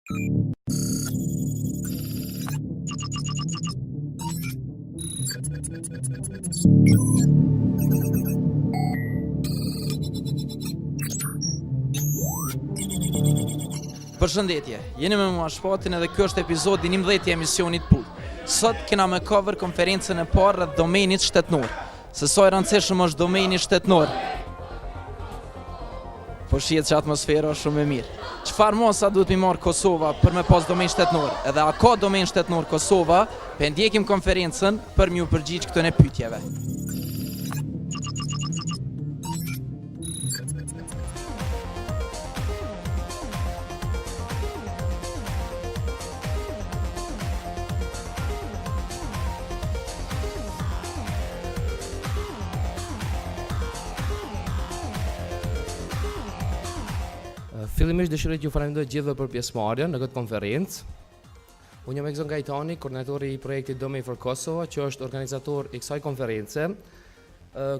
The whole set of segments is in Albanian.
Përshëndetje, jeni me mua Shpatin edhe kjo është epizodi 11 i emisionit Pullë. Sot kena me cover konferencën e parë rreth domenit shtetnor. Se sa e rëndësishëm është domeni shtetnor. Po shihet që atmosfera është shumë e mirë. Çfarë mosa duhet mi marrë Kosova për me pas domen shtetnor? Edhe a ka domen shtetnor Kosova? Pe ndjekim konferencën për m'ju përgjigj këtyre pyetjeve. Fillimisht dëshiroj t'ju falenderoj gjithëve për pjesëmarrjen në këtë konferencë. Unë jam Ekzon Gajtani, koordinatori i projektit Domaini for Kosovo, që është organizator i kësaj konference.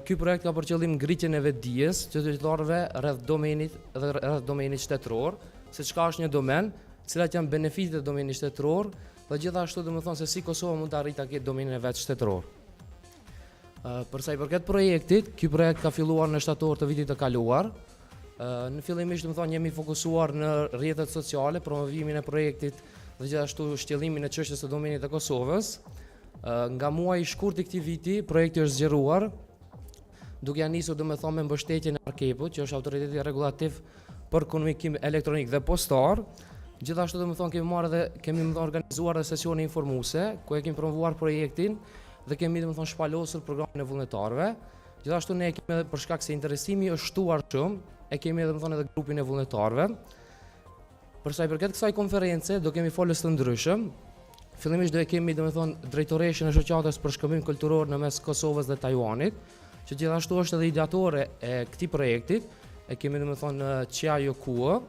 Ky projekt ka për qëllim ngritjen e vetdijes të qytetarëve rreth domenit dhe rreth domenit shtetëror, se çka është një domen, cilat janë benefitet e domenit shtetëror, dhe gjithashtu domethënë se si Kosova mund të arrijë ta ketë domenin e vet shtetëror. Për sa i përket projektit, ky projekt ka filluar në shtator të vitit të kaluar. Në fillimisht domethënë jemi fokusuar në rrjetet sociale, promovimin e projektit dhe gjithashtu shtjellimin e çështjes së domenit të Kosovës. Nga muaji i shkurt i këtij viti, projekti është zgjeruar, duke nisur domethënë me mbështetjen e Arkeput, që është autoriteti rregullativ për komunikim elektronik dhe postar. Gjithashtu domethënë kemi organizuar edhe sesione informuese ku e kemi promovuar projektin dhe kemi domethënë shpalosur programin e vullnetarëve. Gjithashtu ne kemi edhe për shkak se interesimi është shtuar shumë, e kemi edhe grupin e vullnetarëve. Për sa i përket kësaj konference, do kemi folës të ndryshëm. Fillimisht do e kemi drejtoreshën e shoqatës për shkëmbim kulturor në mes Kosovës dhe Taiwanit, që gjithashtu është edhe ideatore e këtij projektit. E kemi Qiajo Kuo.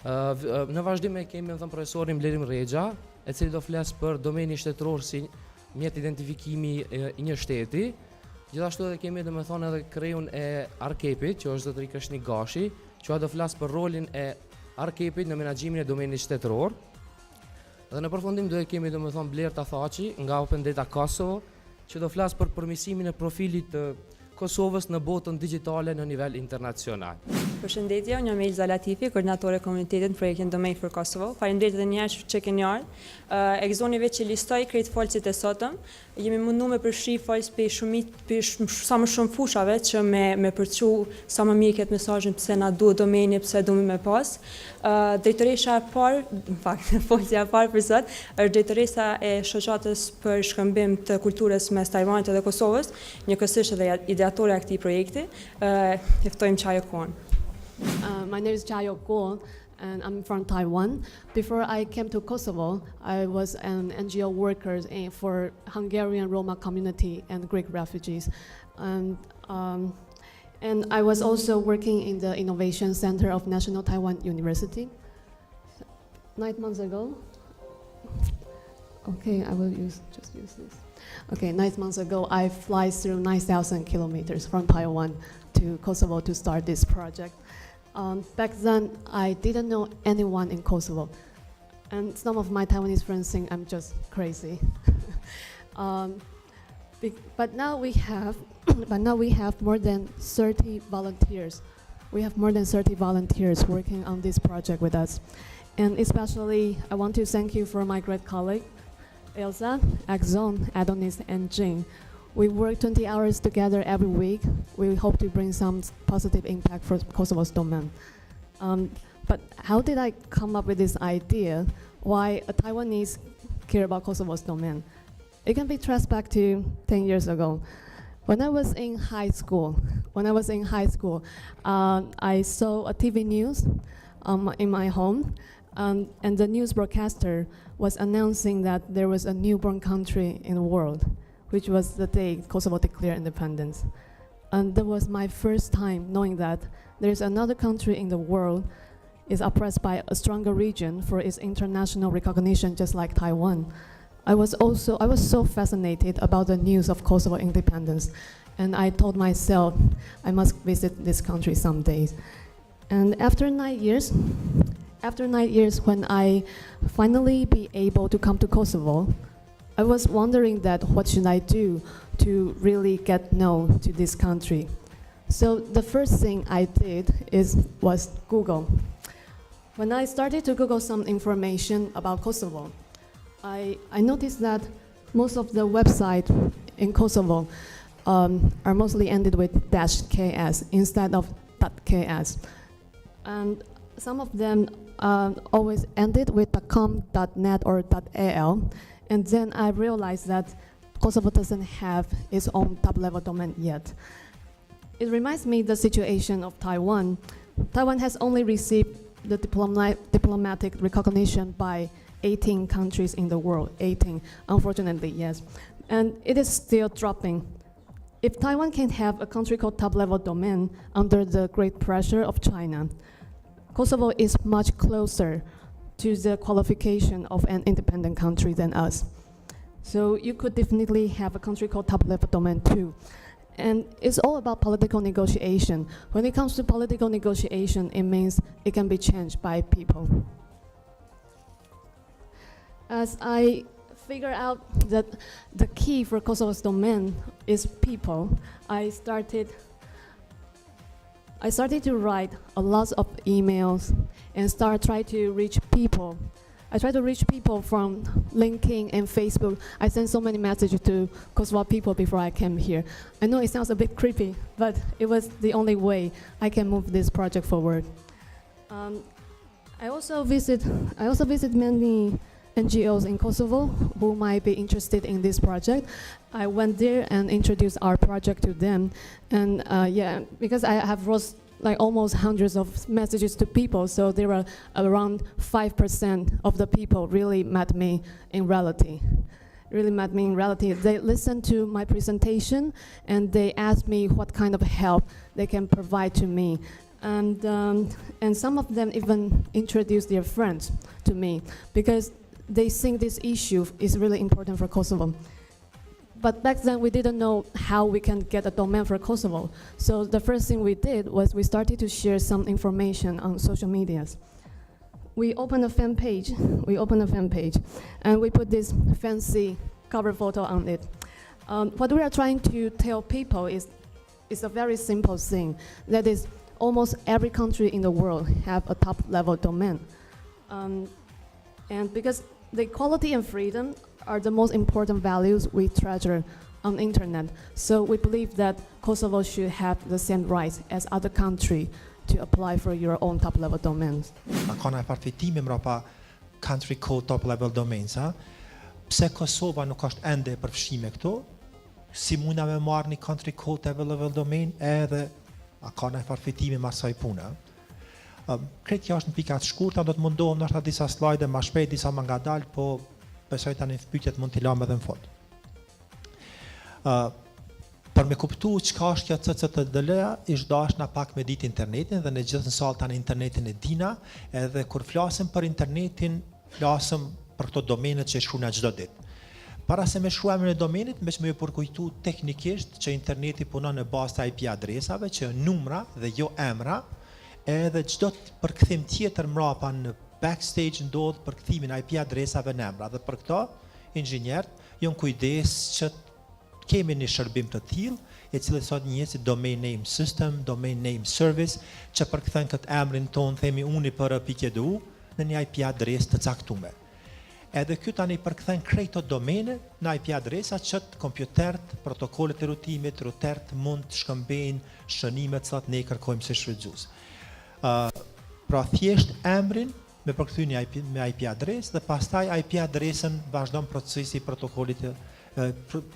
Në vazhdim e kemi profesorin Blerim Rexha, e cili do flas për domenin shtetëror si mjet identifikimi i një shteti. Gjithashtu edhe kemi edhe kreun e Arkepit, që është zotëri Krishni Gashi, që do flas për rolin e Arkepit në menaxhimin e domenit shtetëror. Dhe në përfundim do e kemi Blerta Thaçi nga Open Data Kosovo, që do flas për përmirësimin e profilit të Kosovës në botën digjitale në nivel internacional. Përshëndetje, unë jam Elza Latifi, koordinatore e komunitetit në projektin Domaini for Kosovo. Faleminderit edhe një herë që keni ardhur. Ekzoni vetë që listoi krejt folësit e sotëm, jemi munduar me përfshi folës për sa më shumë fushave që me përçu sa më mirë këtë mesazhin pse na duhet domeni, pse duhet me pas. Drejtoresha e parë, në fakt, folja e parë për sot, është drejtoresa e shoqatës për shkëmbim të kulturës mes Taiwanit dhe Kosovës, njëkohësisht edhe ideatore e këtij projekti. E ftojmë Qiajo Kuon. My name is Qiajo Kuo, and I'm from Taiwan. Before I came to Kosovo, I was an NGO worker for Hungarian Roma community and Greek refugees. And I was also working in the Innovation Centre of National Taiwan University. 9 months ago, okay, I will just use this. Okay, 9 months ago, I fly through 9,000 kilometers from Taiwan to Kosovo to start this project. Back then, I didn't know anyone in Kosovo, and some of my Taiwanese friends think I'm just crazy. But now we have more than 30 volunteers. We have more than 30 volunteers working on this project with us, and especially I want to thank you for my great colleague, Elsa, Ekzon, Adonis, and Jing. We work 20 hours together every week. We hope to bring some positive impact for Kosovo's domain. But how did I come up with this idea? Why a Taiwanese care about Kosovo's domain? It can be traced back to 10 years ago. When I was in high school, I saw a TV news in my home, and the news broadcaster was announcing that there was a newborn country in the world, which was the day Kosovo declared independence. And that was my first time knowing that there's another country in the world is oppressed by a stronger region for its international recognition, just like Taiwan. I was so fascinated about the news of Kosovo independence, and I told myself I must visit this country someday. And after 9 years, after 9 years, when I finally be able to come to Kosovo, I was wondering that what should I do to really get known to this country. So the first thing I did was Google. When I started to Google some information about Kosovo, I noticed that most of the websites in Kosovo are mostly ended with -ks instead of .ks. And some of them always ended with .com, .net, or .al. And then I realized that Kosovo doesn't have its own top-level domain yet. It reminds me the situation of Taiwan. Taiwan has only received the diplomatic recognition by 18 countries in the world, 18, unfortunately, yes. And it is still dropping. If Taiwan can have a country called top-level domain under the great pressure of China, Kosovo is much closer to the qualification of an independent country than us. So you could definitely have a country called top-level domain too. And it's all about political negotiation. When it comes to political negotiation, it means it can be changed by people. As I figure out that the key for Kosovo's domain is people, I started to write a lot of emails and try to reach people. I try to reach people from LinkedIn and Facebook. I sent so many messages to Kosovo people before I came here. I know it sounds a bit creepy, but it was the only way I can move this project forward. I also visit many NGOs in Kosovo who might be interested in this project. I went there and introduced our project to them. And because I have wrote like almost hundreds of messages to people, so there were around 5% of the people really met me in reality. They listened to my presentation and they asked me what kind of help they can provide to me. And some of them even introduced their friends to me because they think this issue is really important for Kosovo. But back then we didn't know how we can get a domain for Kosovo. So the first thing we did was we started to share some information on social medias. We opened a fan page, and we put this fancy cover photo on it. What we are trying to tell people is a very simple thing. That is, almost every country in the world have a top-level domain. And because the equality and freedom are the most important values we treasure on the internet. So we believe that Kosovo should have the same rights as other countries to apply for your own top-level domains. Ka na përfitime mbrapa country code top-level domains, ha? Pse Kosova nuk është ende e përfshime këto? Si muna me marrë një country code top-level domain edhe ka na përfitime ma saj puna? Kretja është në pikat shkurta, do të mundohem nështë disa slajde ma shpejt, disa ma nga dalë, po besoj tani pyetjet mund t'i lëmë edhe në fund. Për me kuptu çka është kjo CCTDL-a, ish dashna pak me ditë internetin dhe në gjithë në salë tani internetin e dina, edhe kur flasim për internetin, flasim për këto domenet që e shkruajna çdo ditë. Para se me shkruajmë në domenit, me që me ju përkujtu teknikisht që interneti punon në bazë të IP adresave, që numra dhe jo emra, edhe çdo përkthim tjetër mrapa në backstage ndodh përkthimin IP adresave në emra. Dhe për këto, inxhinierët janë kujdes që kemi një shërbim të tillë, i cili sot njihet si domain name system, domain name service, që përkthen këtë emrin ton, themi uni.edu në një IP adresë të caktuar. Edhe ky tani përkthen krejt të domene në IP adresa që kompjuterët, protokollet e rutimit, routerët mund të shkëmbejnë shënimet që ne kërkojmë si shfrytëzues. Pra thjesht emrin me përkthyer me IP adresë dhe pastaj IP adresën vazhdon procesi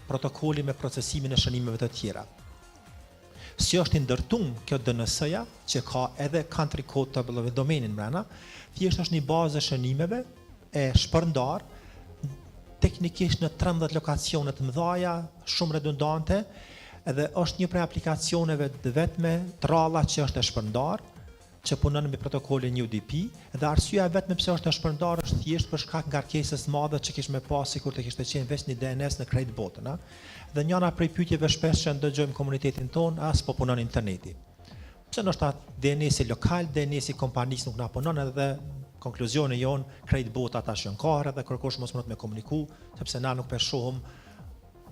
protokolli me procesimin e shënimeve të tjera. Si është ndërtuar kjo DNS-ja, që ka edhe country code të domenin brenda, thjesht është një bazë e shënimeve e shpërndar teknikisht në 13 lokacione të mëdha, shumë redundante, edhe është një prej aplikacioneve të vetme të rralla që është e shpërndar, që punon me protokollin UDP, dhe arsyeja vetëm pse është e shpërndar është thjesht për shkak ngarkesës së madhe që kishte pas sikur të kishte qenë veç një DNS në krejt botën, Dhe njëra prej pyetjeve shpesh që ndëgjojmë komunitetin ton, as po punon interneti. Pse ndoshta DNS-i lokal, DNS-i kompanisë nuk na punon, edhe konkluzioni jon, krejt bota tash janë kohë dhe kërkosh mos mund me komuniku, sepse na nuk po shohim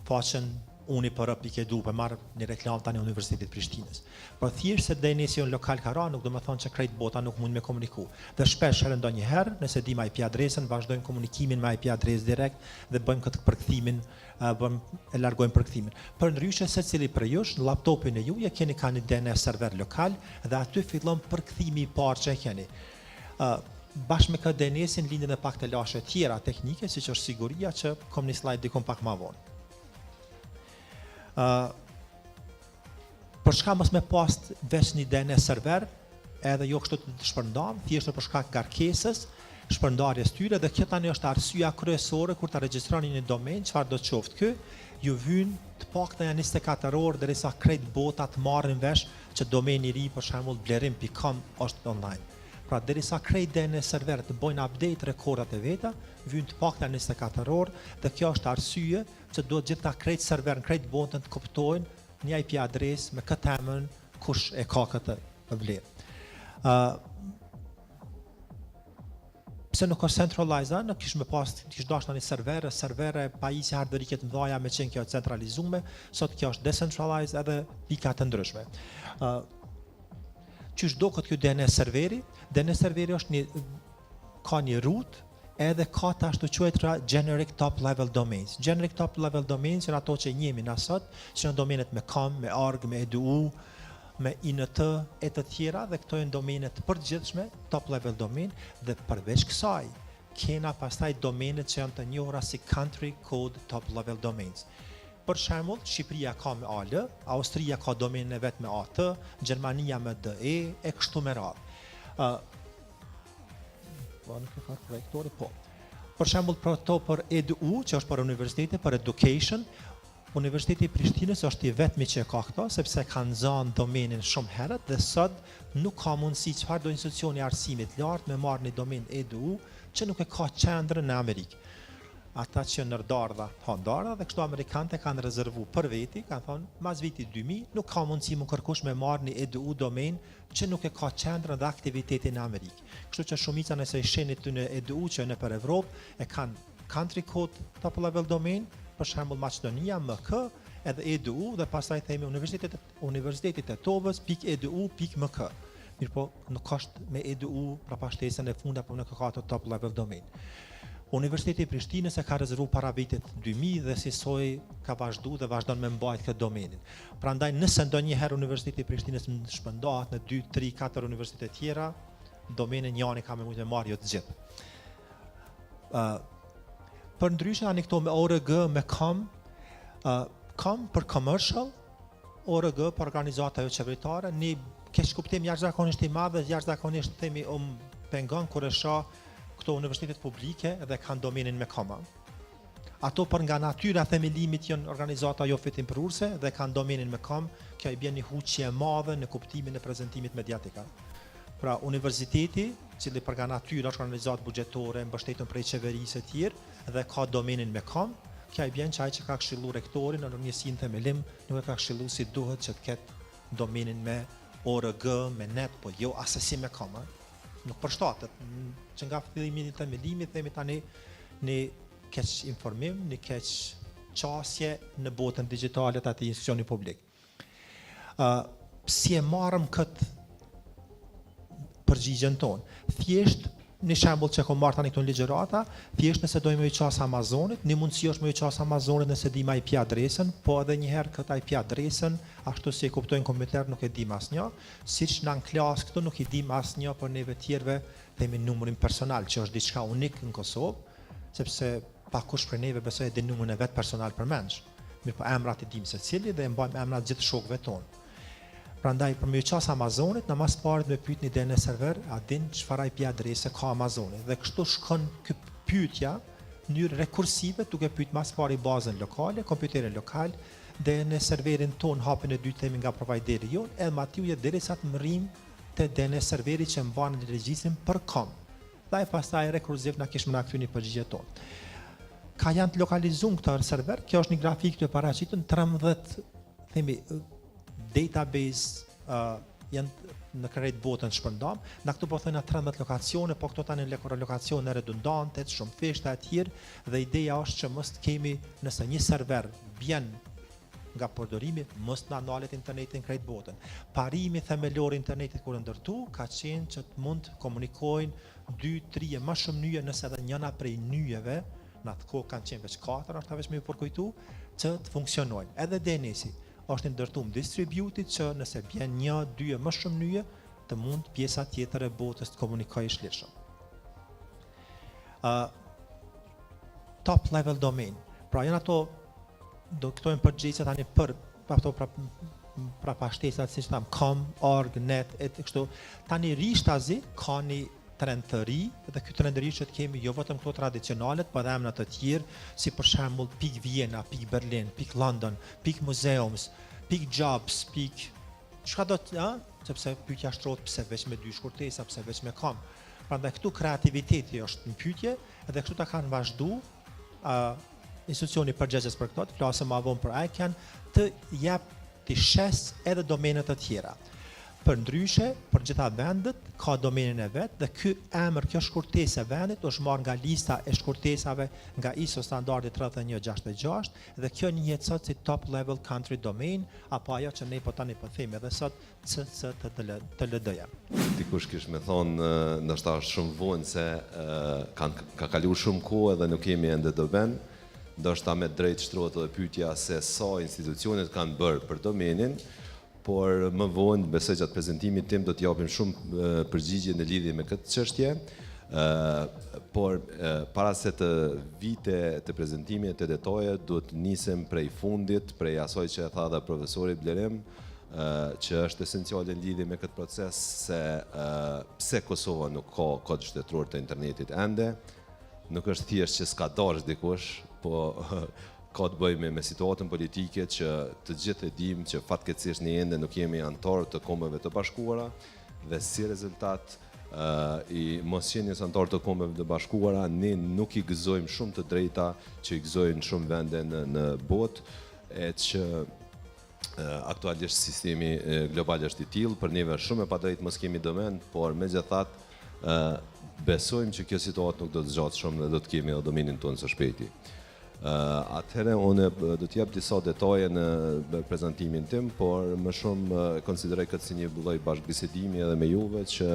faqen uni për pike du për marrë një reklam tani Universitetit Prishtinës. Por thjesht se denision lokal ka ra, nuk do me thonë që krejt bota nuk mund me komuniku. Dhe shpesh herë ndonjëherë, nëse dim IP adresën, vazhdojmë komunikimin me IP adresë direkt dhe bëjmë këtë përkthimin, e largojmë përkthimin. Për ndryshe secili për jush, në laptopin e ju, keni ka një DNS server lokal dhe aty fillon përkthimi i parë që keni. Bashkë me këtë DNS-in lindin edhe pak të lashe tjera teknike, siç është siguria që kom një slide dikon pak ma vonë. Për shka mos me pas veç një DNS server, edhe jo kështu të shpërndam, thjesht për shkak ngarkesës, shpërndarjes tyre, dhe kjo tani është arsyeja kryesore kur ta regjistroni një domen, çfarë do të qoftë ky, ju vyn të paktën 24 orë derisa krejt bota të marrin vesh që domeni i ri, për shembull blerim.com është online. Pra derisa krejt DNS server të bojnë update rekordat e veta, vyn të paktën 24 orë, dhe kjo është arsye që duhet gjithta krejt server në krejt botën të kuptojnë një IP adres me këtë emën kush e ka këtë vlerë. Pse nuk është centralizer, në kish dashur një servere pajisje hardverike të mëdha me qenë kjo centralizuar, sot kjo është decentralized edhe pika të ndryshme. Qysh do këtë kjo DNS serveri? DNS serveri është ka një root edhe ka të ashtu quajtura generic top level domains. Generic top level domains janë ato që njemi na sot, që janë domenet me com, me org, me edu, me int e të tjera, dhe këto janë domenet përgjithshme, top level domain, dhe përveç kësaj kena pastaj domenet që janë të njohura si country code top level domains. Për shembull, Shqipëria ka me AL, Austria ka domenin e vet me AT, Gjermania me DE, e kështu me radhë. Për shembull, për EDU, që është për universitete, për education, Universiteti i Prishtinës është i vetmi që ka këto, sepse kanë zënë domenin shumë herët dhe sot nuk ka mundësi çfarë do institucioni arsimit lartë me marrë një domen EDU që nuk e ka qendrën në Amerikë. Ata që nërdarda, hondarda dhe kështu amerikanët kanë rezervu për veti, kanë thonë, mas viti 2000, nuk ka mundësi më kërkush me marrë një EDU domen që nuk e ka qendrën dhe aktivitetin në Amerikë. Kështu që shumica nëse i shenit të në EDU që në për Evropë e kanë country code top level domain, për shembull Maqedonia MK, edhe EDU dhe pastaj themi Universiteti Tetovës .edu.mk. Mirpo nuk është me EDU pra pashtesën e funda, por nuk ka top level domain. Universiteti i Prishtinës e ka rezervu para vitit 2000 dhe si soi ka vazhdu dhe vazhdon me mbajt këtë domenin. Prandaj nëse ndonjëherë Universiteti i Prishtinës shpëndahet në 2, 3, 4 universitete tjera, domenin njani ka me mujtë me marrë jo të gjithë. Për ndryshe ani këto me ORG, me com për commercial, ORG për organizata jo qeveritare, një keq kuptim jashtëzakonisht i madh dhe jashtëzakonisht themi pengon kur e shoh këto universitetet publike dhe kanë domenin me com. Ato për nga natyra themelimit janë organizata jo fitimprurse dhe kanë domenin me com, kjo i bën një huqje e madhe në kuptimin e prezantimit mediatik. Pra universiteti, cili për nga natyra është organizatë buxhetore, mbështetur prej qeverisë e tjerë dhe ka domenin me com, kjo i bën që ai që ka këshillu rektorin në njësinë themelim, nuk e ka këshillu si duhet që të ketë domenin me ORG, me net, po jo asesi me com. Nuk përshtatet, që nga fillimi i themelimit themi tani një keq informim, një keq qasje në botën digjitale të atij institucioni publik. Si e marrëm këtë përgjigjen tonë? Thjesht një shembull që kom marrë tani këtu në ligjërata, thjesht nëse dojmë me qas Amazonit, një mundësi është me qas Amazonit nëse dim IP adresën, po edhe një herë këtë IP adresën, ashtu si e kuptojnë kombëtar nuk e dim asnjë, siç në klasë këtu nuk i dim asnjë për neve tjerëve, themi numrin personal, që është diçka unik në Kosovë, sepse pakush prej neve besoj e din numrin e vet personal përmendsh. Mirpo emrat i dim secili dhe e mbajmë emrat gjithë shokëve tonë. Prandaj për me qas Amazonit, në mas parit me pyet një DNS server, a din çfarë IP adrese ka Amazonit. Dhe kështu shkon ky pyetja në mënyrë rekursive, duke pyet mas pari bazën lokale, kompjuterin lokal, dhe në serverin ton hapin e dytë themi nga provideri jon, edhe matjuje derisa të mrim te DNS serveri që mban në regjistrin për com. Dhe pastaj rekursiv na kish më na kthyni përgjigjet tonë. Ka janë të lokalizuar këto server, kjo është një grafik të paraqitur 13 themi database janë në krejt botën shpërndam. Na këtu po thëna 13 lokacione, po këto tani lokacione redundante, shumë feshta e tjerë, dhe ideja është që mos kemi, nëse një server bjen nga përdorimi, mos na ndalet internetin krejt botën. Parimi themelor i internetit kur ndërtu ka qenë që të mund komunikojnë 2-3 e më shumë nyje, nëse edhe njëna prej nyjeve, në atë kohë kanë qenë veç 4, është ta veç me përkujtu, që të funksionojnë. Edhe DNS-i është ndërtuar distributed që nëse bjen 1-2 e më shumë nyje, të mund pjesa tjetër e botës të komunikojë shlirshëm. Top level domain. Pra janë ato do këto janë përgjegjësia tani për ato pra pashtesat siç tham com, org, net kështu. Tani rishtazi ka një trend të ri dhe ky trend i ri që të kemi jo vetëm këto tradicionalet, por edhe emra të tjerë, si për shembull Pik Vienna, Pik Berlin, Pik London, Pik Museums, Pik Jobs, Pik çka do të, sepse pyetja shtrohet pse veç me 2 shkurtesa, pse veç me com. Prandaj këtu kreativiteti është në pyetje dhe kështu ta kanë vazhdu institucioni përgjegjës për këto, të flasëm ma vonë për ICANN, të jep të shes edhe domenet të tjera. Për ndryshe, për gjitha vendet, ka domenin e vetë, dhe ky emër, kjo shkurtesë e vendit, është marrë nga lista e shkurtesave nga ISO standardi 3166, dhe kjo njihet sot si top level country domain, apo ajo që ne po tani po themi edhe sot CCTLD-ja. Dikush kish me thonë, ndoshta është shumë vonë se ka kaluar shumë kohë dhe nuk kemi ende domen. Ndoshta me drejt shtrohet edhe pyetja se sa institucionet kanë bërë për domenin, por më vonë besoj që atë prezantimit tim do të japim shumë përgjigje në lidhje me këtë çështje. Por para se të vite të prezantimit të detaje, duhet të nisem prej fundit, prej asaj që e tha dhe profesori Blerem, që është esenciale në lidhje me këtë proces, se pse Kosova nuk ka kod shtetëror të internetit ende. Nuk është thjesht që s'ka dash dikush, po ka të bëjë me situatën politike që të gjithë e dim që fatkeqësisht ne ende nuk jemi antar të Kombeve të Bashkuara dhe si rezultat i mosqenies antar të Kombeve të Bashkuara ne nuk i gëzojmë shumë të drejta që i gëzojnë shumë vende në botë, e që aktualisht sistemi global është i tillë, për neve shumë e padrejtë mos kemi domen, por megjithatë besojmë që kjo situatë nuk do të zgjatet shumë dhe do të kemi edhe domenin tonë së shpejti. Atëherë unë do të jap disa detaje në prezantimin tim, por më shumë konsideroj këtë si një lloj bashkëbisedimi edhe me juve që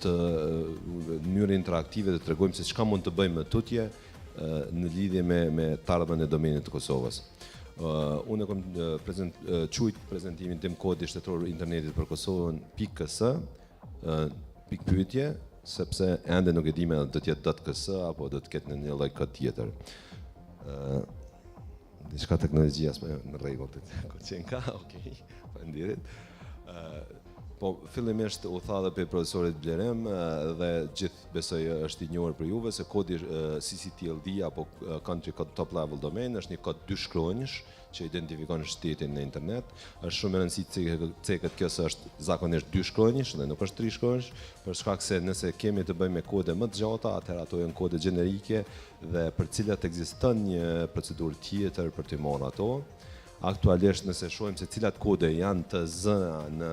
të mënyrë interaktive të tregojmë se çka mund të bëjmë më tutje në lidhje me të ardhmen e domenit të Kosovës. Unë kam quajt prezantimin tim kodi shtetëror internetit për Kosovën .ks, pikë pyetje, sepse ende nuk e di me do të jetë .ks apo do të ketë në një lloj kod tjetër. Diçka teknologjia në rregull kur qenë ka, okay. Faleminderit. Po fillimisht u tha edhe pe profesorit Blerem dhe gjithë besoj është i njohur për juve se kodi CCTLD apo Country Code Top Level Domain është një kod 2 shkronjësh që identifikon shtetin në internet. Është shumë e rëndësishme cekët kjo se është zakonisht 2 shkronjësh dhe nuk është 3 shkronjësh, për shkak se nëse kemi të bëjmë me kode më të gjata, atëherë ato janë kode gjenerike dhe për cilat ekziston një procedurë tjetër për të marrë ato. Aktualisht nëse shohim se cilat kode janë të zëna në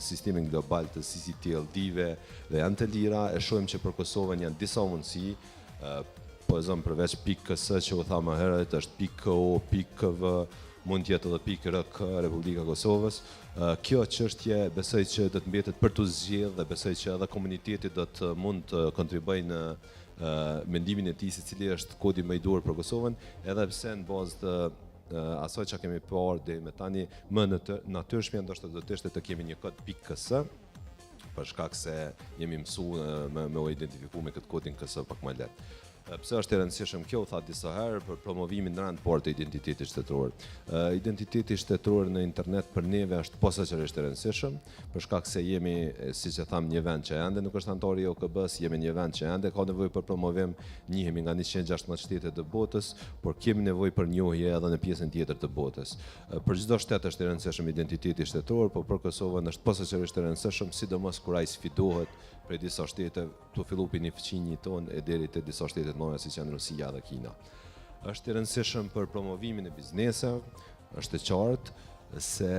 sistemin global të CCTLD-ve dhe janë të lira, e shohim që për Kosovën janë disa mundësi, po e zëmë përveç .ks që u tha më herët, është .ko, .kv, mund të jetë edhe .rk, Republika Kosovës. Kjo çështje besoj që do të mbetet për të zgjedhë dhe besoj që edhe komuniteti do të mund të kontribuojë në mendimin e tij se cili është kodi më i duhur për Kosovën, edhe pse në bazë të asaj që kemi parë deri më tani më natyrshme ndoshta do të ishte të kemi një kod .ks, për shkak se jemi mësuar me u identifikuar me këtë kodin ks pak më lehtë. Pse është e rëndësishëm kjo, u tha disa herë, për promovimin randport të identitetit shtetëror. Identiteti shtetëror në internet për neve është posaçërisht e rëndësishëm, për shkak se jemi, siç e tham, një vend që ende nuk është antar i OKB-s, jemi një vend që ende ka nevojë për promovim, njihemi nga 116 shtete të botës, por kemi nevojë për njohje edhe në pjesën tjetër të botës. Për çdo shtet është i rëndësishëm identiteti shtetëror, por për Kosovën është posaçërisht e rëndësishëm, sidomos kur ai sfidohet prej disa shtete, të fillu pini fëqinjit tonë e deri te disa shtetet mëdha siç janë Rusia dhe Kina. Është i rëndësishëm për promovimin e bizneseve, është e qartë, se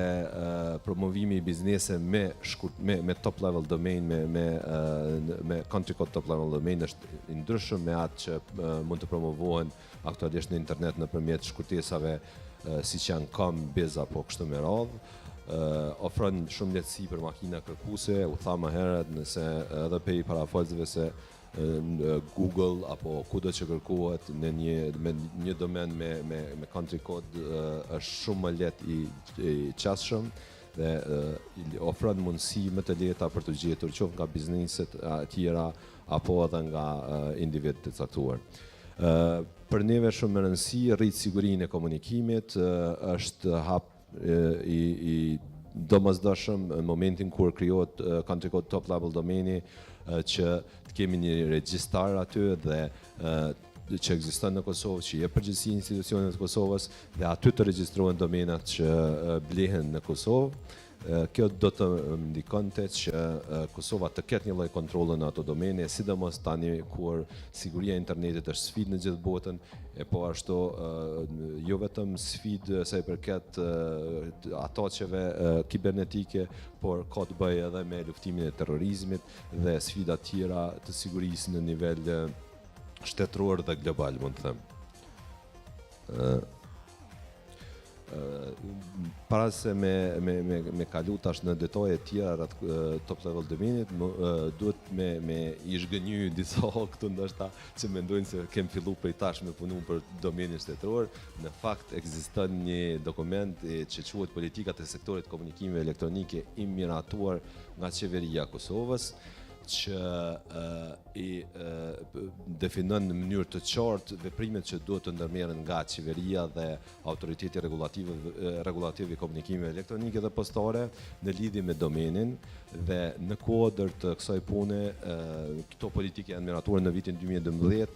promovimi I biznese me top level domain, me country code top level domain është I ndryshëm me atë që mund të promovohen aktualisht në internet nëpërmjet shkurtesave siç janë com, biz apo kështu me radhë. Ofron shumë lehtësi për makina kërkuese, u tha më herët, nëse edhe pe I parafolësve se Google apo kudo që kërkohet në një domen me country code është shumë më lehtë I qasshëm dhe ofron mundësi më të lehta për të gjetur qoftë nga bizneset tjera apo edhe nga individ të caktuar. Për neve shumë më rëndësi rrit sigurinë e komunikimit, është hap I domosdoshëm në momentin kur krijohet country code top level domaini që të kemi një regjistar aty dhe që ekziston në Kosovë, që jep përgjegjësi institucioneve të Kosovës dhe aty të regjistrohen domenat që blehen në Kosovë. Kjo do të ndikonte që Kosova të ketë një lloj kontrolli në ato domene, sidomos tani kur siguria e internetit është sfidë në gjithë botën, e po ashtu jo vetëm sfidë sa I përket ataqeve kibernetike, por ka të bëjë edhe me luftimin e terrorizmit dhe sfida tjera të sigurisë në nivel shtetëror dhe global, mund të them. Para se me kalu tash në detaje tjera rreth top level domenit, duhet me I zhgënjy disa këtu ndoshta që mendojnë se kem filluar prej tash me punu për domenin shtetëror. Në fakt ekziston një dokument që quhet Politikat e sektorit komunikimeve elektronike I miratuar nga qeveria e Kosovës, që I definon në mënyrë të qartë veprimet që duhet të ndërmerren nga qeveria dhe autoriteti regulativ I komunikimeve elektronike dhe postare në lidhje me domenin dhe në kuadër të kësaj pune këto politike janë miratuar në vitin 2012,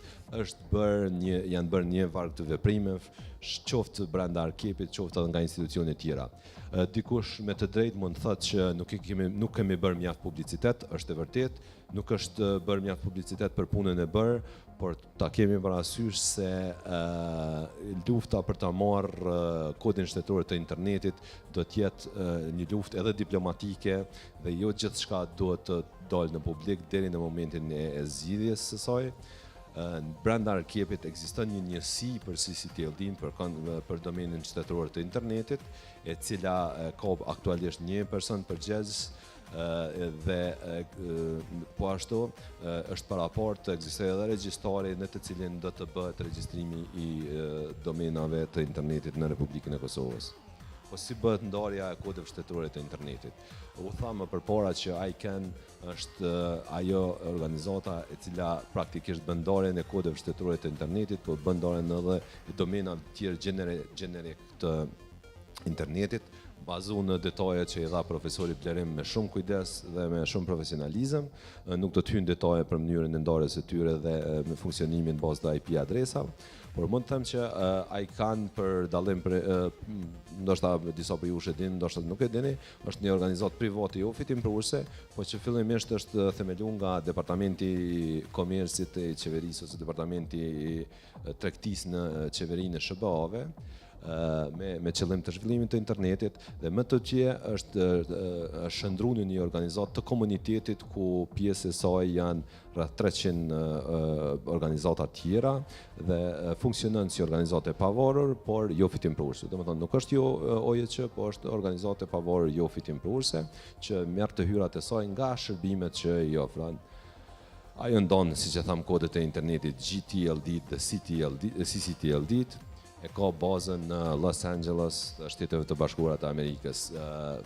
janë bërë një varg të veprimeve, qoftë brenda arkepit, qoftë edhe nga institucione tjera. Dikush me të drejtë mund të thotë që nuk kemi bërë mjaft publicitet, është e vërtet, nuk është bërë mjaft publicitet për punën e bërë, por ta kemi parasysh se lufta për ta marrë kodin shtetëror të internetit do të jetë një luftë edhe diplomatike dhe jo gjithçka duhet të dalë në publik deri në momentin e zgjidhjes së saj. Brenda arkepit ekziston një njësi për CCTLD-n për domenin shtetëror të internetit, e cila ka aktualisht një person përgjegjës dhe po ashtu është paraport të ekzistojë edhe regjistari në të cilin do të bëhet regjistrimi I domenave të internetit në Republikën e Kosovës. Po si bëhet ndarja e kodeve shtetërore të internetit. U tha më përpara që ICANN është ajo organizata e cila praktikisht bën ndarjen e kodeve shtetërore të internetit, por bën ndarjen edhe e domenave të tjerë gjenerik të internetit, bazuar në detajet që I dha profesori Blerim me shumë kujdes dhe me shumë profesionalizëm. Nuk do të hyj në detaje për mënyrën e ndarjes së tyre dhe me funksionimin bazë të IP adresave, por mund të them që ICANN për dallim për ndoshta disa prej jush e din, ndoshta nuk e dini, është një organizatë private jo fitimprurse, por që fillimisht është themeluar nga Departamenti I Komercit e Qeverisë ose Departamenti I Tregtisë në qeverinë e SBA-ve. Me qëllim të zhvillimit të internetit dhe më të tje është shndruar në një organizatë të komunitetit ku pjesë e saj janë rreth 300 organizata tjera dhe funksionon si organizatë e pavarur, por jo fitimprurse. Domethënë nuk është jo OJQ, por është organizatë e pavarur jo fitimprurse që merr të hyrat e saj nga shërbimet që I ofron. Ajo ndon, siç e tham, kodet e internetit GTLD dhe CCTLD. E ka bazën në Los Angeles, Shteteve të Bashkuara të Amerikës.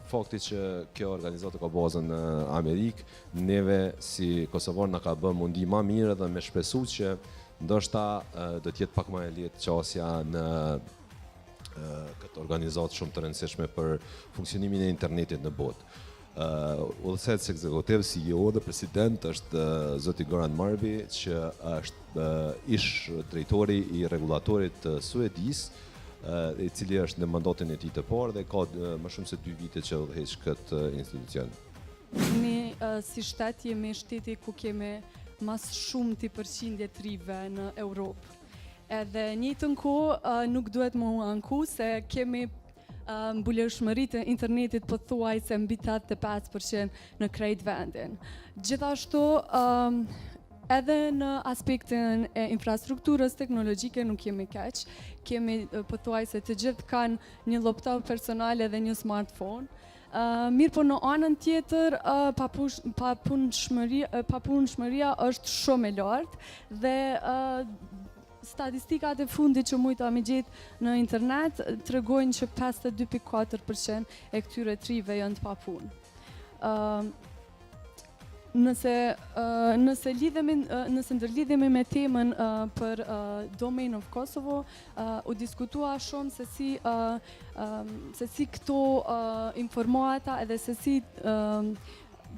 Fakti që kjo organizatë ka bazën në Amerikë, neve si kosovar na ka bërë mundi më mirë dhe me shpresu që ndoshta do të jetë pak më e lehtë qasja në këtë organizatë shumë të rëndësishme për funksionimin e internetit në botë. Udhëheqës ekzekutiv, CEO dhe president është zoti Goran Marbi, që është ish drejtori I regulatorit të Suedis, I cili është në mandatin e tij të parë dhe ka më shumë se 2 vite që udhëheq këtë institucion. Ne si shtet jemi shteti ku kemi mas shumë të përqindje të rive në Europë. Edhe njëjtën kohë nuk duhet më anku se kemi mbuleshmëritë e internetit pothuajse mbi 85% në krejt vendin. Gjithashtu, edhe në aspektin e infrastrukturës teknologjike nuk jemi keq, kemi pothuajse të gjithë kanë një laptop personale dhe një smartphone. Mirë po në anën tjetër, papunëshmëria është shumë e lartë dhe statistikat e fundit që mujta me gjetë në internet tregojnë që 52.4% e këtyre trive janë të papunë. Nëse ndërlidhemi me temën për Domain of Kosovo, u diskutua shumë se si këto informata edhe se si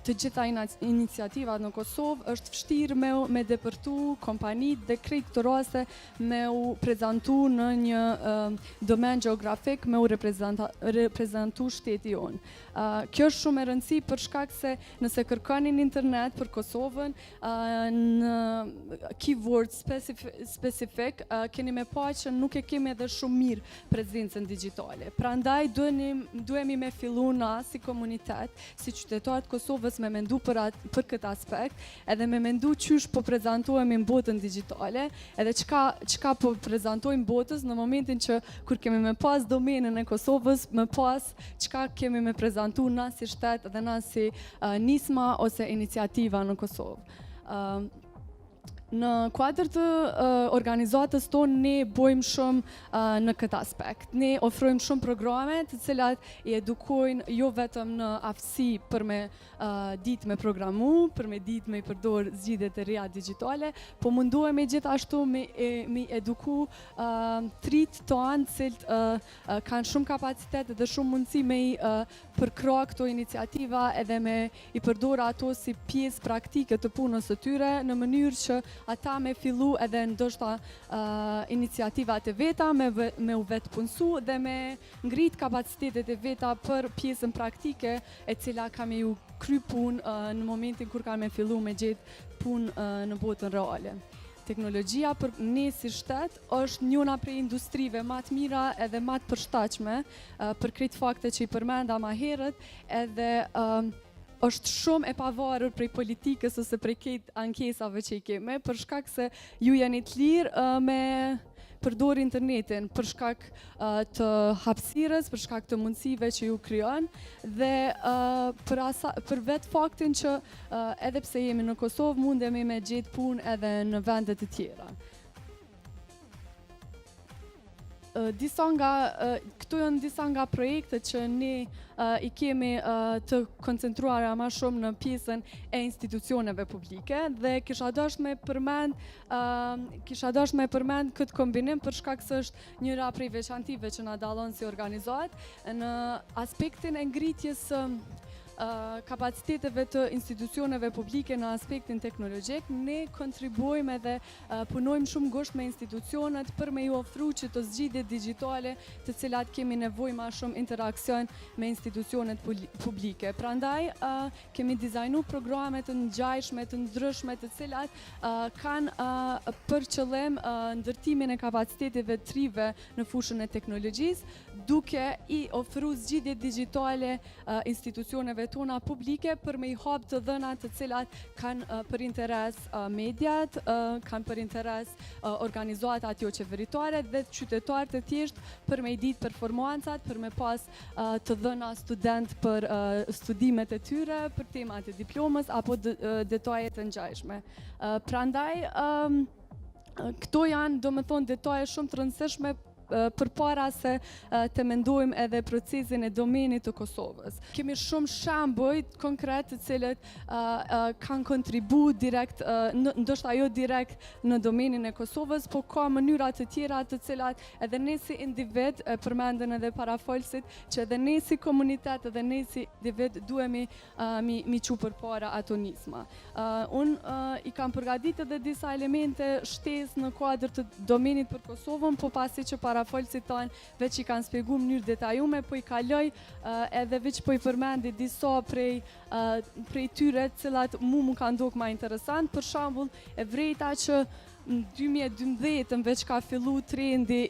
të gjitha iniciativat në Kosovë është vështirë me depërtu kompanit dhe krejt këto raste me u prezentu në një domen geografik, me u reprezentu shteti jonë. Kjo është shumë e rëndësi për shkak se nëse kërkonin internet për Kosovën në keyword specific, keni me pa që nuk e kemi edhe shumë mirë prezencën digjitale. Prandaj duhemi me fillu na si komunitet, si qytetarët Kosovës me mendu për këtë aspekt, edhe me mendu qysh po prezentojmë në botën digjitale, edhe çka po prezentojmë botës në momentin që kur kemi me pas domenën e Kosovës, me pas çka kemi me prezentu na si shtet dhe na si nisma ose iniciativa në Kosovë. Në kuadër të organizatës tonë ne bojmë shumë në këtë aspekt. Ne ofrojmë shumë programe të cilat i edukojnë jo vetëm në aftësi për me ditë me programu, për me ditë me i përdor zgjidhjet e reja digjitale, po mundohemi gjithashtu me eduku trit tonë cilët kanë shumë kapacitet dhe shumë mundësi me i përkra këto iniciativa edhe me i përdor ato si pjesë praktike të punës së tyre në mënyrë që ata me fillu edhe ndoshta iniciativat e veta me u vetë punësu dhe me ngrit kapacitetet e veta për pjesën praktike e cila ka me ju kry punë në momentin kur ka me fillu me gjetë punë në botën reale. Teknologjia për ne si shtet është njëna prej industrive më të mira edhe më të përshtatshme për krejt fakte që i përmenda më herët edhe është shumë e pavarur prej politikës ose prej këtë ankesave që i keme, për shkak se ju jeni të lirë me përdor internetin, për shkak të hapësirës, për shkak të mundësive që ju krijon dhe për vetë faktin që edhe pse jemi në Kosovë mundemi me gjetë punë edhe në vendet e tjera. Këto janë disa nga projekte që ne i kemi të koncentruara më shumë në pjesën e institucioneve publike dhe kisha dashur me përmend këtë kombinim për shkak se është njëra prej veçantive që na dallon si organizat në aspektin e ngritjes kapaciteteve të institucioneve publike në aspektin teknologjik, ne kontribuojmë edhe punojmë shumë ngusht me institucionet për me ju ofru që të zgjidhjet digjitale të cilat kemi nevojë më shumë interakcion me institucionet publike. Prandaj kemi dizajnu programe të ngjajshme, të ndryshme të cilat kanë për qëllim ndërtimin e kapaciteteve të rive në fushën e teknologjisë, duke i ofru zgjidhje digjitale institucioneve tona publike për me i hap të dhënat të cilat kanë për interes mediat, kanë për interes organizatat jo qeveritare dhe qytetarët e tjerë për me i ditë performancat, për me pas të dhëna student për studimet e tyre, për temat e diplomës apo detajet të ngjashme. Prandaj, këto janë, do me thonë, detaje shumë të rëndësishme përpara se të mendojmë edhe procesin e domenit të Kosovës. Kemi shumë shembuj konkret të cilët kanë kontribu direkt, ndoshta jo direkt në domenin e Kosovës, po ka mënyra të tjera të cilat edhe ne si individ, përmendën edhe parafolësit, që edhe ne si komunitet edhe ne si individ duhemi mi çu përpara ato nisma. Unë i kam përgatitur edhe disa elemente shtesë në kuadër të domenit për Kosovën, po pasi që parafolësit tanë veç i kanë spjegu mënyrë detajume, po i kaloj edhe veç po i përmendi disa prej tyre cilat mu kanë ndok ma interesant, për shembull e vrejta që në 2012 veç ka fillu trendi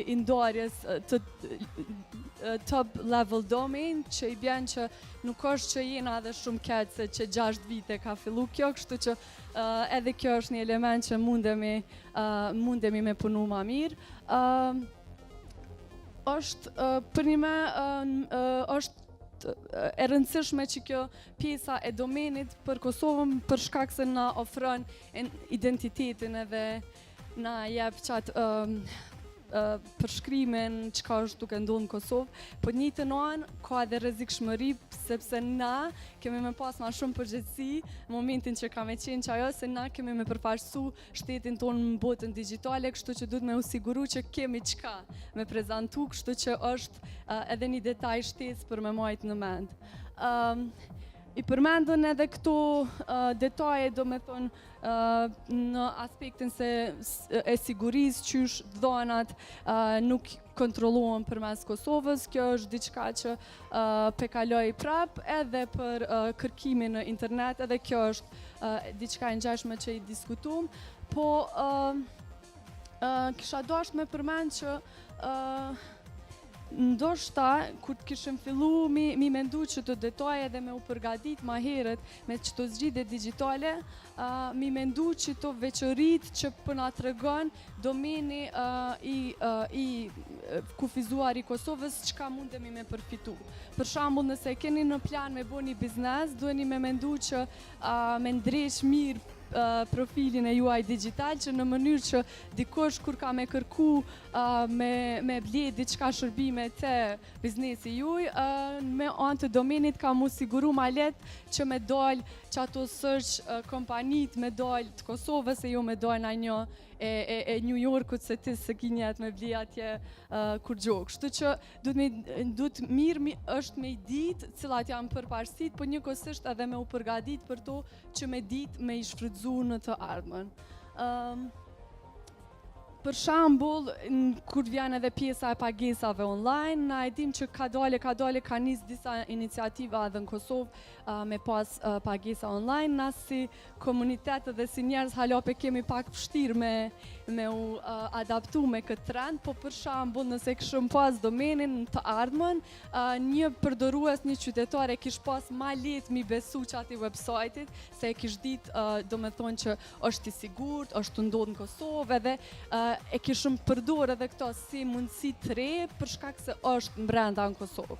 i ndarjes të top level domain, që i bjen që nuk është që jena edhe shumë keq se që 6 vite ka fillu kjo, kështu që edhe kjo është një element që mundemi me punu ma mirë. Është për një me është e rëndësishme që kjo pjesa e domenit për Kosovën për shkak se na ofron identitetin edhe na jep qatë përshkrimin çka është duke ndodhur në Kosovë, po në njëjtën anë ka edhe rrezikshmëri sepse na kemi me pas ma shumë përgjegjësi në momentin që ka me qenë që ajo se na kemi me përfaqësu shtetin tonë në botën digjitale, kështu që duhet me u siguru që kemi çka me prezantu, kështu që është edhe një detaj shtesë për me majtë në mend. I përmendën edhe këto detaje, do me thonë në aspektin e sigurisë, qysh dhonat nuk kontrollohen përmes Kosovës. Kjo është diçka që pekaloj prap edhe për kërkimin në internet, edhe kjo është diçka e ngjashme që i diskutum, po kisha dashur me përmend që ndoshta, kur kishim fillu mi mendu që të detaje dhe me u përgadit ma herët me qëto zgjidhje digjitale, mi mendu që to veçërit që përna të regon domeni i kufizuar i Kosovës, çka mundemi me përfitu. Për shembull, nëse keni në plan me bo një biznes, duheni me mendu që me ndreq mirë profilin e juaj digital, që në mënyrë që dikush kur ka me kërku me bledh diçka shërbime te biznesi juaj, me anë të domenit ka mu siguru ma letë që me dal që ato search kompanit me dal të Kosovës e jo me dal në një e New Yorkut se ti se ki njet me bli atje kur gjokë. Kështu që duhet mirë është me i ditë cilat janë përparësit, po njëkohësisht edhe me u përgadit për to që me ditë me i shfrytzu në të ardhmen. Për shembull, kur vjen edhe pjesa e pagesave online, na e dim që ka dale ka nis disa iniciativa edhe në Kosovë me pas pagesa online. Na si komunitet dhe si njerëz halape kemi pak vështirë me u adaptu me këtë trend, po për shembull, nëse kishim pas domenin të ardhmen, një përdorues, një qytetar e kish pas ma lehtë mi besu çati website-it, se e kish ditë, do me thonë që është i sigurt, është ndodhur në Kosovë edhe e kishëm përdor edhe këto si mundësi të re për shkak se është brenda në Kosovë.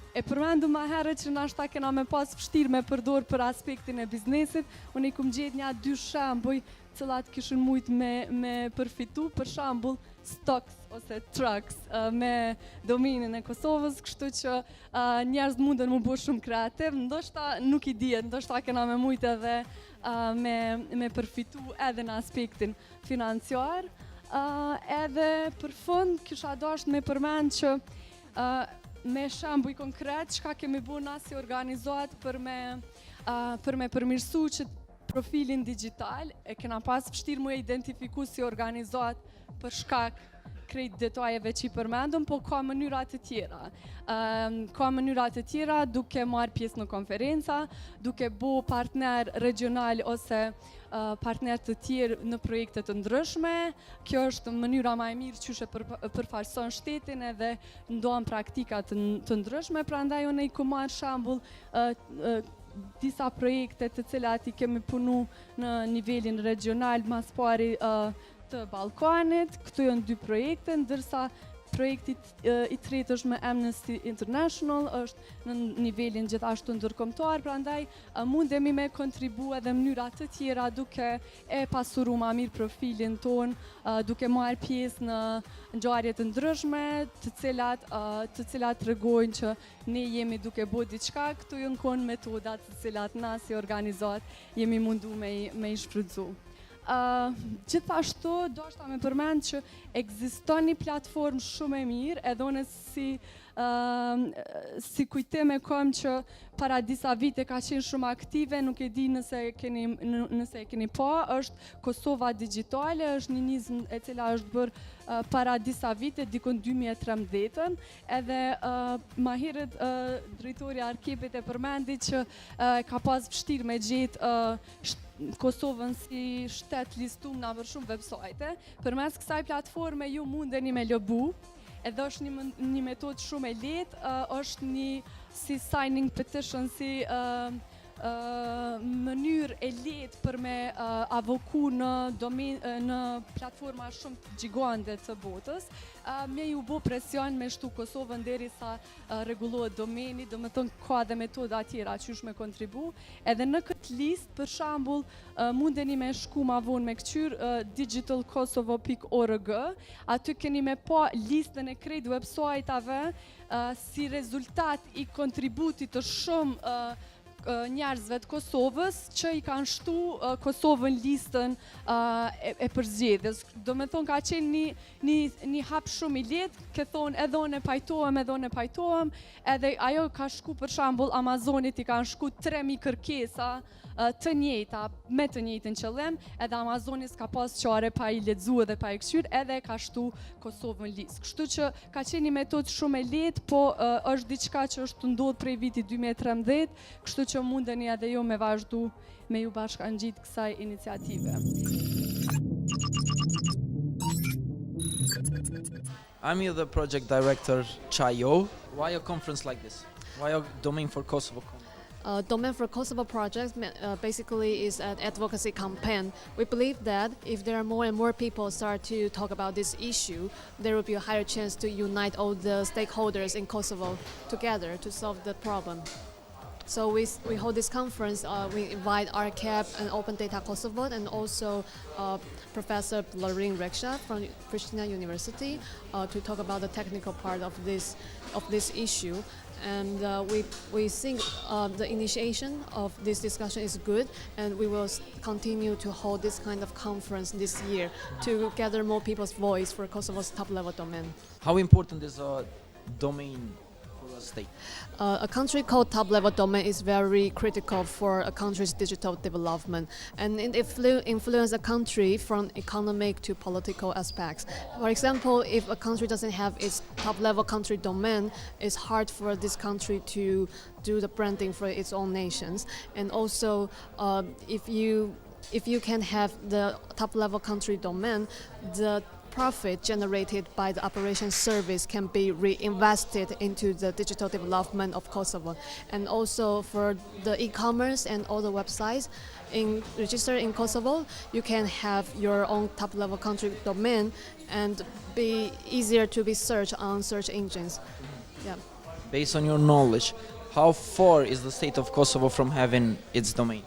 E përmendu ma herët që nashta kena me pas vështirë me përdor për aspektin e biznesit, unë i kum gjetë një 2 shembuj cilat kishin mujt me përfitu, për shembull stocks ose trucks me domenin e Kosovës, kështu që njerëz mundën mu bo shumë kreativ, ndoshta nuk i dihet, ndoshta kena me mujt edhe me përfitu edhe në aspektin financiar. Edhe për fund kisha dashur me përmend që me shembuj konkret çka kemi bu na si organizat për me përmirësu që profilin digital e kena pas vështirë mu e identifiku si organizat për shkak krejt detajeve që i përmendëm, po ka mënyra të tjera. Ka mënyra të tjera duke marrë pjesë në konferenca, duke bo partner regional ose partner të tjerë në projekte të ndryshme. Kjo është mënyra ma e mirë që përfaqëson shtetin edhe ndohen praktika të ndryshme, prandaj unë i ku marrë shembull disa projekte të cilat i kemi punu në nivelin regional, mas pari të Ballkanit. Këtu janë 2 projekte, ndërsa projekti i tretë është me Amnesty International, është në nivelin gjithashtu ndërkombëtar, prandaj mundemi me kontribu edhe mënyra të tjera duke e pasuru ma mirë profilin ton, duke marrë pjesë në ngjarje të ndryshme, të cilat tregojnë që ne jemi duke bërë diçka. Këtu janë kon metodat të cilat na si organizat jemi mundu me i shfrytzu. Gjithashtu, do shta me përmend që ekziston një platformë shumë e mirë, edhe unë si si kujtim e kam që para disa vite ka qenë shumë aktive, nuk e di nëse e keni pa, është Kosova Digitale, është një nizmë e cila është bërë para disa vite, dikon 2013, edhe ma herët drejtori Arkepit e përmendi që ka pas vështirë me gjetë Kosovën si shtet listum na për shumë websajte. Përmes kësaj platforme ju mundeni me lëbu, edhe është një metodë shumë e lehtë, është një si signing petition, si mënyrë e lehtë për me avoku në platforma shumë gjigande të botës. Me ju bo presion me shtu Kosovën deri sa rregullohet domeni, do me thënë ka dhe metoda tjera qysh me kontribu. Edhe në këtë listë, për shembull, mundeni me shku ma vonë me këqyr digitalkosovo.org, aty keni me pa listën e krejt websajtave si rezultat i kontributit të shumë njerëzve të Kosovës që i kanë shtu Kosovën listën e përzgjedhjes. Do me thonë ka qenë një hap shumë i lehtë, ke thonë edhe unë e pajtohem, edhe ajo ka shku për shembull Amazonit i kanë shku 3000 kërkesa të njëjta, me të njëjtin qëllim, edhe Amazonis ka pas qare pa i lexuar dhe pa i këshyr, edhe ka shtu Kosovën listë. Kështu që ka qenë një metodë shumë e lehtë, po është diçka që është ndodhur prej vitit 2013, kështu që mundeni edhe jo me vazhdu me ju bashkangjit kësaj iniciative. I'm here the project director Chayo. Why a conference like this? Why a Domain for Kosovo conference? Domain for Kosovo project basically is an advocacy campaign. We believe that if there are more and more people start to talk about this issue, there will be a higher chance to unite all the stakeholders in Kosovo together to solve the problem. So we hold this conference, we invite RCAP and Open Data Kosovo and also Professor Lorraine Reksha from Pristina University to talk about the technical part of this issue. And we think the initiation of this discussion is good, and we will continue to hold this kind of conference this year to gather more people's voice for Kosovo's top-level domain. How important is a domain for a state? A country called top-level domain is very critical for a country's digital development, and it influences a country from economic to political aspects. For example, if a country doesn't have its top-level country domain, it's hard for this country to do the branding for its own nations. And also, if you can have the top-level country domain, the profit generated by the operation service can be reinvested into the digital development of Kosovo. And also for the e-commerce and all the websites registered in Kosovo, you can have your own top-level country domain and be easier to be searched on search engines. Yeah. Based on your knowledge, how far is the state of Kosovo from having its domain?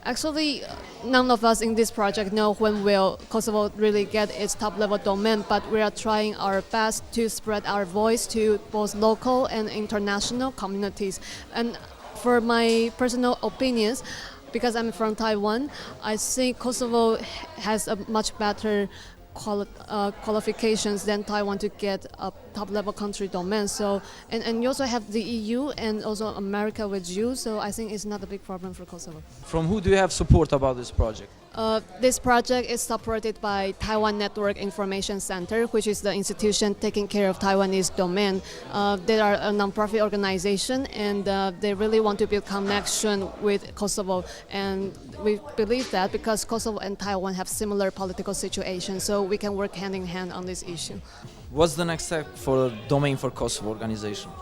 Actually, none of us in this project know when will Kosovo really get its top-level domain, but we are trying our best to spread our voice to both local and international communities. And for my personal opinions, because I'm from Taiwan, I think Kosovo has a much better qualifications than Taiwan to get a top-level country domain. So, and you also have the EU and also America with you, so I think it's not a big problem for Kosovo. From who do you have support about this project? This project is supported by Taiwan Network Information Center, which is the institution taking care of Taiwanese domain. They are a non-profit organization, and they really want to build connection with Kosovo. And we believe that because Kosovo and Taiwan have similar political situations, so we can work hand in hand on this issue. What's the next step for Domain for Kosovo organization?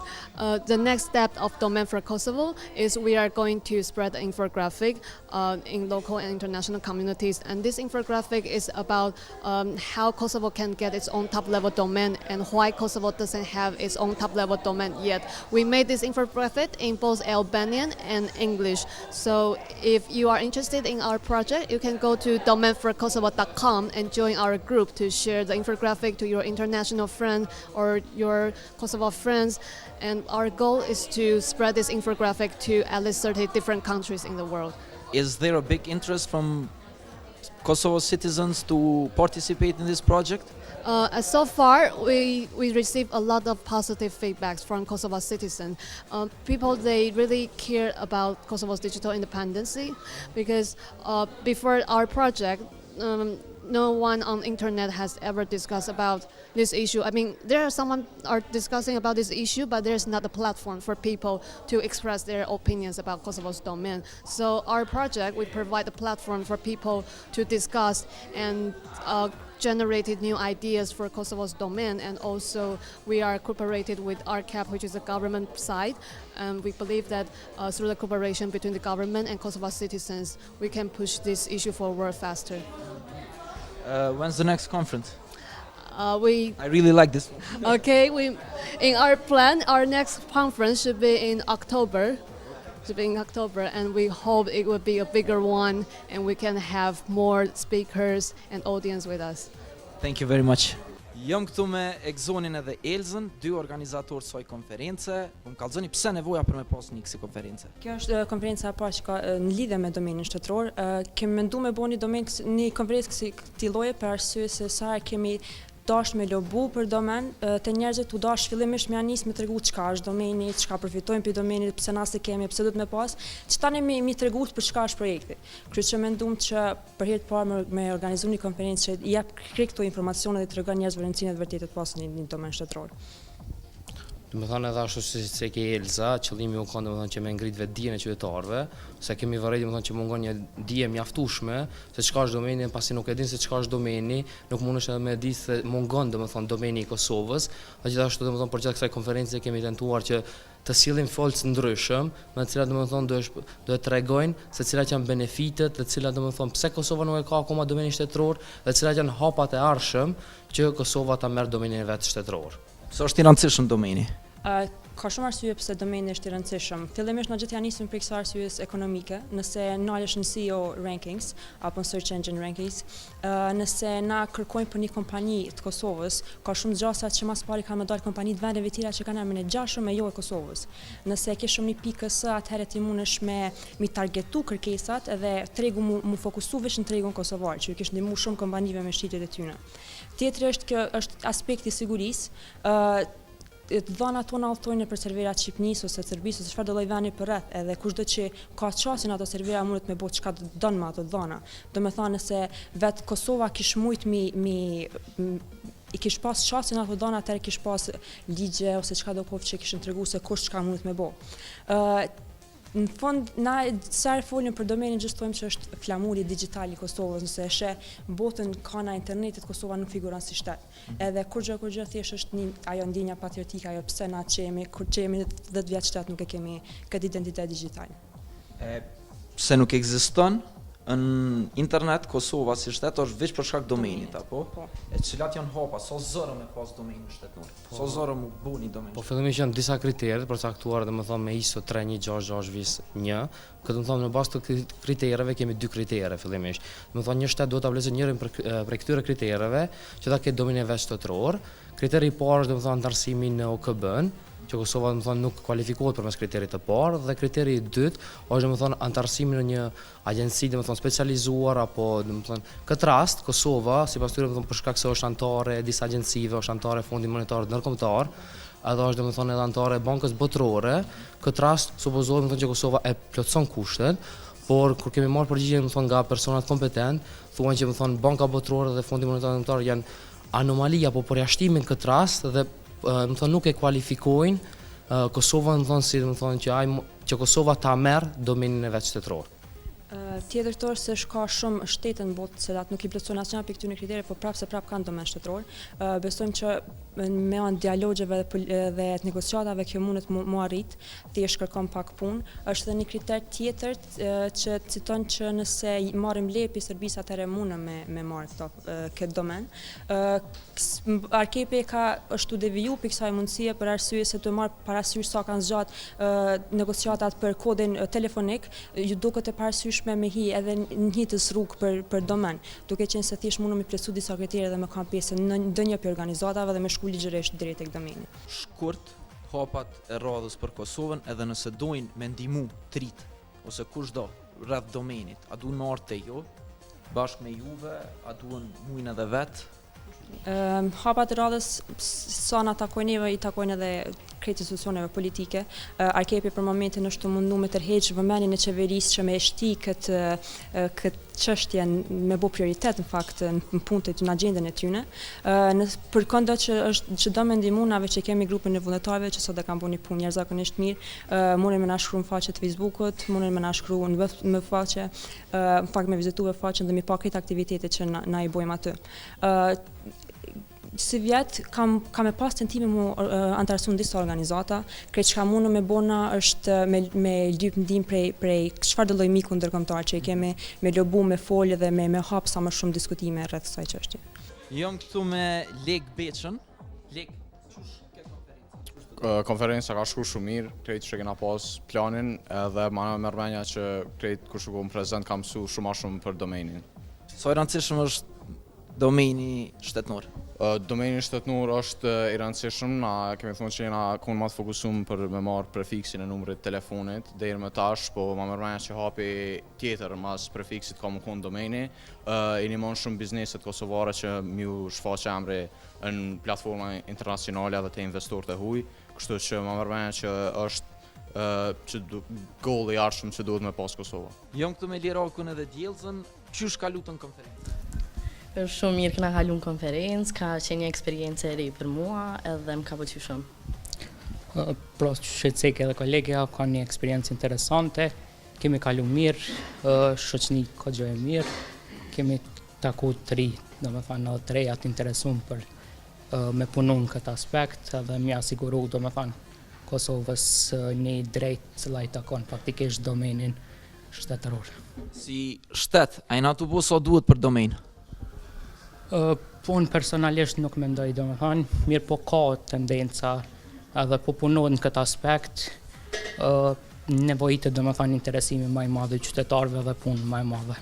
The next step of Domain for Kosovo is we are going to spread the infographic in local and international communities. And this infographic is about how Kosovo can get its own top-level domain and why Kosovo doesn't have its own top-level domain yet. We made this infographic in both Albanian and English. So if you are interested in our project, you can go to domainforkosovo.com and join our group to share the infographic to your international friends or your Kosovo friends. And our goal is to spread this infographic to at least 30 different countries in the world. Is there a big interest from Kosovo citizens to participate in this project? So far, we receive a lot of positive feedbacks from Kosovo citizens. People, they really care about Kosovo's digital independency because before our project, no one on internet has ever discussed about this issue. I mean, there are someone are discussing about this issue, but there's not a platform for people to express their opinions about Kosovo's domain. So our project, we provide a platform for people to discuss and generated new ideas for Kosovo's domain, and also we are cooperated with RCAP, which is a government side, and we believe that through the cooperation between the government and Kosovo citizens, we can push this issue forward faster. When's the next conference? I really like this. Okay, in our plan, our next conference should be in October. And we hope it will be a bigger one and we can have more speakers and audience with us. Thank you very much. Jam këtu me Egzonin edhe Elzën, dy organizatorë saj konference. Më kallëzoni pse nevoja për me pas një kësi konference? Kjo është konferenca e parë që ka në lidhje me domenin shtetëror. Kemi menduar me bëni një konferencë kësaj lloje për arsye se sa kemi dash me lobu për domen, të njerëzit u dash fillimisht me anis me tregu çka është domeni, çka përfitojmë për domenit, pse na se kemi, pse duhet me pas, që tani mi tregu për çka është projekti. Kështu që mendum që për herë të parë me organizu një konferencë që i jep krejt këto informacione dhe tregon njerëzve rëndësinë e vërtetë të pasin një domen shtetëror. Do të thonë edhe ashtu si ke Elza, qëllimi u ka domethënë që me ngrit vetdijen e qytetarëve, se kemi vërejtë domethënë që mungon një dije mjaftueshme se çka është domeni, pasi nuk e din se çka është domeni, nuk mundesh edhe me di se mungon domethënë domeni i Kosovës. Gjithashtu domethënë përgjatë kësaj konferencë kemi tentuar që të sillim folës ndryshëm, me të cilat domethënë do të tregojnë se cilat janë benefitet, të cilat domethënë pse Kosova nuk e ka akoma domenin shtetëror, dhe cilat janë hapat e ardhshëm që Kosova ta merr domenin e vet shtetëror. Pse është i rëndësishëm domeni? Ka shumë arsye pse domeni është i rëndësishëm. Fillimisht na gjithë janë nisur prej kësaj arsyes ekonomike, nëse nalesh në SEO rankings apo në search engine rankings, nëse na kërkojmë për një kompani të Kosovës, ka shumë gjasa që mas pari kanë më dalë kompani të vendeve tjera që kanë emrin e gjashëm e jo e Kosovës. Nëse ke shumë një pikës, atëherë ti mundesh mi targetu kërkesat edhe tregu mu fokusu veç në tregun kosovar, që kish ndihmu shumë kompanive me shitjet e tyre. Tjetri është aspekti i sigurisë. Dhënat tona udhtojnë për serverat Shqipnisë ose Serbisë ose çfarë do lloj vani për rreth, edhe kushdo që ka çasin ato servera mundet me bëj çka don me ato dhëna. Domethënë se vet Kosova kish mujt i kish pas çasin ato dhëna, atëherë kish pas ligje ose çka do qoftë që kishin treguar se kush çka mundet me bëj. Në fund, na sa folim për domenin, gjithtojmë që është flamuri digital i Kosovës, nëse e botën ka na internetit, Kosova nuk figuron si shtet. Edhe kur gjë thjesht është ajo ndjenja patriotike, ajo pse na kur qemi 10 vjet shtet nuk e kemi këtë identitet digital. Pse nuk ekziston në internet Kosova si shtet është veç për shkak domenit, apo? E cilat janë hapa, sa zëra me pas domenin shtetnor, sa zëra mu bu një domen. Po fillimisht janë disa kriteret përcaktuar, domethënë me ISO 31661. Këtë domethënë në bazë të kritereve kemi dy kritere fillimisht. Domethënë një shtet duhet ta vlezë njërin prej këtyre kritereve që ta ketë domenin vetë shtetëror. Kriteri i parë është domethënë antarësimi në OKB-n, që Kosova domethënë nuk kualifikohet përmes kriterit të parë, dhe kriteri i dytë është domethënë antarësimi në një agjenci domethënë specializuar apo domethënë këtë rast Kosova sipas tyre domethënë për shkak se është antare e disa agjencive, është antare e Fondit Monetar Ndërkombëtar, edhe është domethënë edhe antare e Bankës Botërore, këtë rast supozohet domethënë që Kosova e plotson kushtet, por kur kemi marrë përgjigje domethënë nga personat kompetent, thuan që domethënë Banka Botërore dhe Fondi Monetar Ndërkombëtar janë anomali apo përjashtimin këtë rast dhe nuk e kualifikojnë Kosova si që Kosova ta merr domenin e vet shtetëror. Tjetër të është se ka shumë shtete në botë se nuk i plotësojnë asnjë prej këtyre kritereve, por prapë kanë domen shtetëror. Besojmë që me anë dialogjeve dhe negociatave kjo mundet mu arrit, thjesht kërkon pak punë. Është edhe një kriter tjetër që citon që nëse marrim lepi Serbisë, atëherë mundem me marrë këtë domen. RKP është u deviju për kësaj mundësie për arsye se të marrë parasysh sa kanë zgjat negociatat për kodin telefonik, ju duket e parasyshme me hi edhe në hitës rrugë për domen, duke qenë se thjesht mundem i plotësu disa kritere dhe me kam pjesë në ndonjë për organizatave dhe me shku ligjërisht drejt tek domeni. Shkurt hapat e radhës për Kosovën, edhe nëse dojnë me ndihmu trit ose kushdo rreth domenit, a duhen me ardh te ju bashkë me juve, a duhen mujnë edhe vet? Hapat e radhës sa na takojnë neve, i takojnë edhe krejt institucioneve politike. Arkepi për momentin është të mundu me tërheqë vëmendjen e qeverisë që me shti këtë çështje me bo prioritet në fakt në punët në agjendën e tyne. Për këndo që do me ndihmunave që kemi grupin e vullnetarëve që sot e kam bu një punë jashtëzakonisht mirë, mundin me na shkruan në faqe të Facebookut, mundin me na shkruan në faqe, në fakt me vizituar faqen dhe mi pa këtë aktivitetet që na i bojmë aty. Si vjet kam e pas tentime mu antarësu në disa organizata, krejt çka mundu me bona është me lyp ndim prej çfarë do lloj miku ndërkombëtar që i kemi me lobu, me folje dhe me hap sa më shumë diskutime rreth kësaj çështje. Jam këtu me Leg Beçën. Leg, konferenca ka shku shumë mirë, krejt që kena pas planin edhe ma në mërmenja që krejt kur shku prezent kam mësu shumë a shumë për domenin. Sa i rëndësishëm është domaini shtetnor? Domaini shtetnor është i rëndësishëm, na kemi thonë që jena konë ma të fokusum për me marë prefiksin e numrit telefonit deri më tash, po ma mërmenja që hapi tjetër mas prefiksit ka më konë domaini, i nimon shumë bizneset kosovare që mju shfaqe emri në platforma internacionale dhe të investorët e huj, kështu që ma mërmenja që është goal i arshëm që duhet me pas Kosova. Jam këtu me Lirakun edhe Djelzën, qysh ka lutën konferencë? Është shumë mirë këna kalu në konferencë, ka qenë një eksperiencë e re për mua edhe më ka pëlqyer shumë. Pra që cekë edhe kolegja ka një eksperiencë interesante, kemi kalu mirë, shoqni ka gjë e mirë, kemi taku të ri, do me thënë të reja të interesum për me punu në këtë aspekt edhe mi asiguru, do me thënë, Kosovës një drejt cila i takon faktikisht domenin shtetëror. Si shtet, a i na të bu sa duhet për domen? Po unë personalisht nuk mendoj, do me thënë, mirë po ka tendenca edhe po punohet në këtë aspekt, nevojitet do me thënë interesimi më i madh i qytetarëve dhe punë më e madhe.